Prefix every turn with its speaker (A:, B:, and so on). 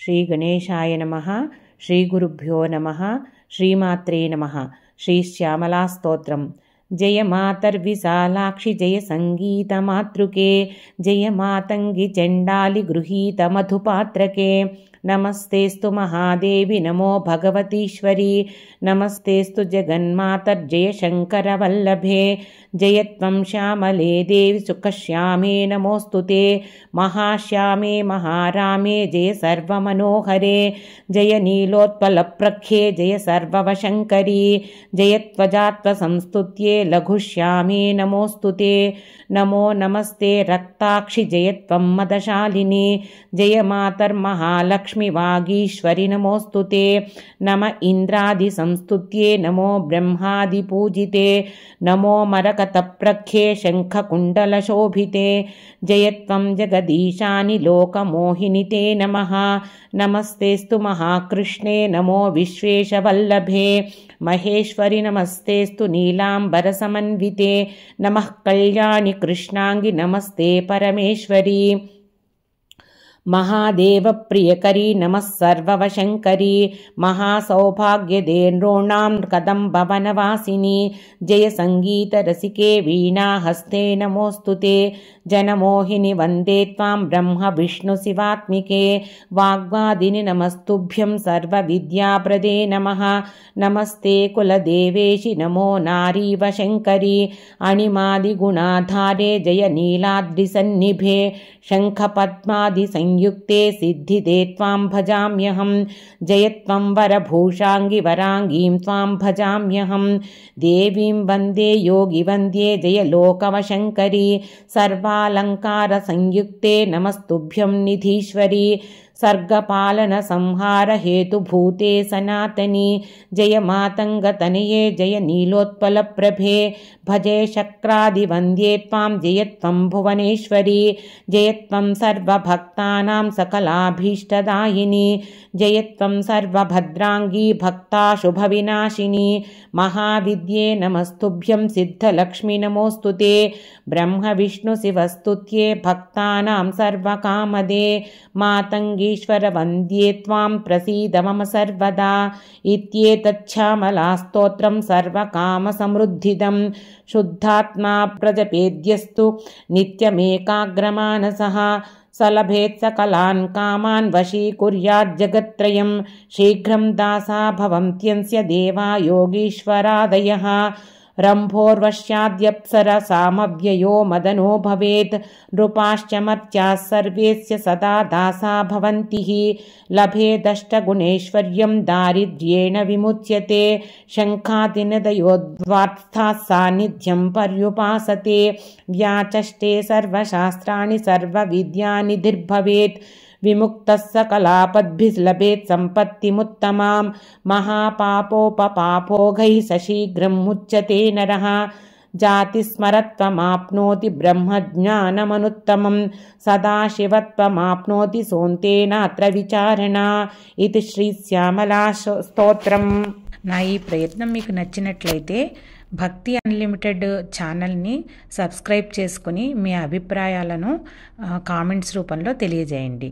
A: श्रीगणेशाय नमः। श्रीगुरुभ्यो नमः। श्रीमात्रे नमः। श्रीश्यामलास्तोत्रम्। जय मातर्विशालाक्षि जय संगीतमातृके जय मातंगी चंडाली गृहीत मधुपात्रके नमस्तेस्तु महादेवी नमो भगवतीश्वरी नमस्तेस्तु जगन्मातर्जय शंकरवल्लभे जय त्वं श्यामले देवी सुखश्यामे नमोस्तुते महाश्यामे महारामे जय सर्वमनोहरे जय नीलोत्पलप्रख्ये जय सर्ववशंकरी जय त्वजात्वसंस्तुत्ये लघुश्यामे नमोस्तुते नमो नमस्ते रक्ताक्षि जय त्वं मदशालिनी जय मातर्महालक्ष्मी वागीश्वरि नमोस्तुते नम इन्द्रादिसंस्तुत्ये नमो ब्रह्मादिपूजिते नमो मरकतप्रख्ये शङ्खकुण्डलशोभिते जय त्वं जगदीशानि लोकमोहिनिते नमः। नमस्तेस्तु महाकृष्णे नमो विश्वेशवल्लभे महेश्वरि नमस्तेस्तु नीलाम्बरसमन्विते नमः कल्याणि कृष्णांगि नमस्ते परमेश्वरी महादेव प्रियकरी नमः सर्ववशंकरी महासौभाग्यदे नृणां कदम्बवनवासिनी जय संगीत रसिके वीणा हस्ते नमोस्तुते जनमोहिनि वन्दे त्वां ब्रह्म विष्णु शिवात्मिके वाग्वादिनि नमस्तुभ्यं सर्वविद्याप्रदे नमः। नमस्ते कुलदेवेशि नमो नारीवशंकरी अणिमादिगुणाधारे जय नीलाद्रिसन्निभे शङ्खपद्मादिसंयुक्ते सिद्धिदे त्वां भजाम्यहं जय त्वं वरभूषाङ्गि वराङ्गीं त्वां भजाम्यहं देवीं वन्दे योगिवन्द्ये जय लोकवशंकरी सर्वालङ्कारसंयुक्ते नमस्तुभ्यं निधीश्वरी सर्गपालन संहार हेतुभूते सनातनी जय मातंगतनये जय नीलोत्पलप्रभे भजे शक्रादिवन्द्ये त्वां जय त्वं भुवनेश्वरी जय त्वं सर्वभक्तानां सकलाभीष्टदायिनी जय त्वं सर्वभद्रांगी भक्ताशुभविनाशिनी महाविद्ये नमस्तुभ्यं सिद्धलक्ष्मी नमोस्तुते ब्रह्म विष्णु शिवस्तुत्ये भक्तानां सर्वकामदे मातंगीश्वर वन्द्ये त्वां प्रसीद मम सर्वदा इत्येतच्छामलास्तोत्रं सर्वकामसमृद्धिदं शुद्धात्मा प्रजपेद्यस्तु नित्यमेकाग्रमानसः सलभेत् सकलान् कामान् वशीकुर्याज्जगत्त्रयं शीघ्रं दासा भवन्त्यंस्य देवा योगीश्वरादयः रम्भोर्वश्याद्यप्सरसामव्ययो मदनो भवेत् नृपाश्च मर्त्याः सर्वेस्य सदा दासा भवन्ति हि लभेदष्टगुणैश्वर्यं दारिद्र्येण विमुच्यते शङ्खादिनदयोद्वार्थाः सान्निध्यं पर्युपासते व्याचष्टे सर्वशास्त्राणि सर्वविद्यानिधिर्भवेत् विमुक्तः सकलापद्भिः लभेत् सम्पत्तिमुत्तमां महापापोपपापोघैः सशीघ्रं मुच्यते नरः जातिस्मरत्वमाप्नोति ब्रह्मज्ञानमनुत्तमं सदाशिवत्वमाप्नोति सोऽन्तेनात्र विचारणा इति శ్రీశ్యామలా స్తోత్రం। నా ఈ ప్రయత్నం మీకు నచ్చినట్లయితే భక్తి అన్లిమిటెడ్ ఛానల్ని సబ్స్క్రైబ్ చేసుకుని మీ అభిప్రాయాలను కామెంట్స్ రూపంలో తెలియజేయండి।